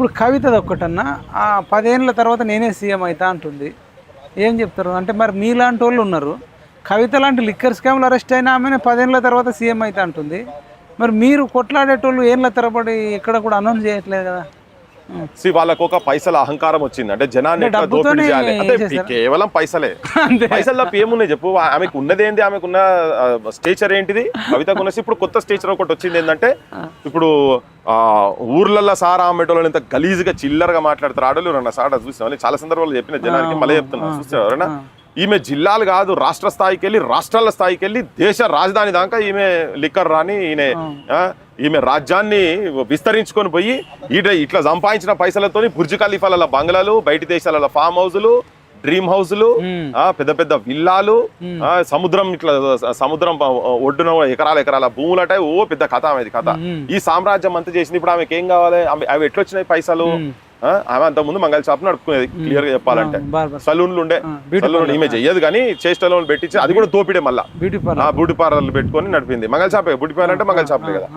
ఇప్పుడు కవితది ఒక్కటన్నా 10 ఏళ్ళ తర్వాత నేనే సీఎం అవుతా అంటుంది. ఏం చెప్తారు? అంటే మరి మీలాంటి వాళ్ళు ఉన్నారు, కవిత లాంటి లిక్కర్ స్కామ్లు అరెస్ట్ అయినా ఆమెనే 10 ఏళ్ళ తర్వాత సీఎం అవుతా అంటుంది. మరి మీరు కొట్లాడేటోళ్ళు ఏళ్ళ తరబడి ఎక్కడ కూడా అనౌన్స్ చేయట్లేదు కదా. వాళ్ళకు ఒక పైసల అహంకారం వచ్చింది. అంటే జనాన్ని ఎట్లా దోపిడీ డబ్బుతోనే చేయాలి అంటే చేశారా? కేవలం పైసలే. అంతే. పైసలు తప్ప ఏమున్నాయి చెప్పు. ఆమెకు ఉన్నది ఏంది? ఆమెకున్న స్టేచర్ ఏంటిది? కవితకు ఉన్న ఇప్పుడు కొత్త స్టేచర్ ఒకటి వచ్చింది ఏంటంటే, ఇప్పుడు ఊర్లలో సారా అమ్మేటోళ్ళు ఎంత గలీజ్గా చిల్లరగా మాట్లాడతారు ఆడలు. రెండు సార్ చూసాం చాలా సందర్భాలు చెప్పిన జనానికి మళ్ళీ చెప్తున్నా. చూసారు ఎవరైనా? ఈమె జిల్లాలు కాదు రాష్ట్ర స్థాయికి వెళ్ళి, రాష్ట్రాల స్థాయికి వెళ్ళి, దేశ రాజధాని దాకా ఈమె లిక్కర్ రాని ఈమె రాజ్యాన్ని విస్తరించుకొని పోయి ఇట్లా సంపాదించిన పైసలతో బుర్జ్ ఖలీఫాల బంగ్లాలు, బయటి దేశాల ఫామ్ హౌజులు, డ్రీమ్ హౌజులు, పెద్ద పెద్ద విల్లాలు, సముద్రం ఇట్లా సముద్రం ఒడ్డున ఎకరాల భూములట. ఓ పెద్ద కథ ఆమెది కథ. ఈ సామ్రాజ్యం అంతా చేసింది. ఇప్పుడు ఆమెకి ఏం కావాలి? అవి ఎట్లొచ్చినాయి పైసలు? ఆమె అంత ముందు మంగళ షాప్ నడుపుకునేది. క్లియర్ గా చెప్పాలంటే సలూన్లు ఉండే. సలూన్ ఈమె చెయ్యదు కానీ చేష్టలో పెట్టించి అది కూడా తోపిడే. మళ్ళీ బ్యూటీ పార్లర్లు పెట్టుకొని నడిపింది. మంగళ షాపే బ్యూటీ పార్లర్ అంటే మంగళ షాపే కదా.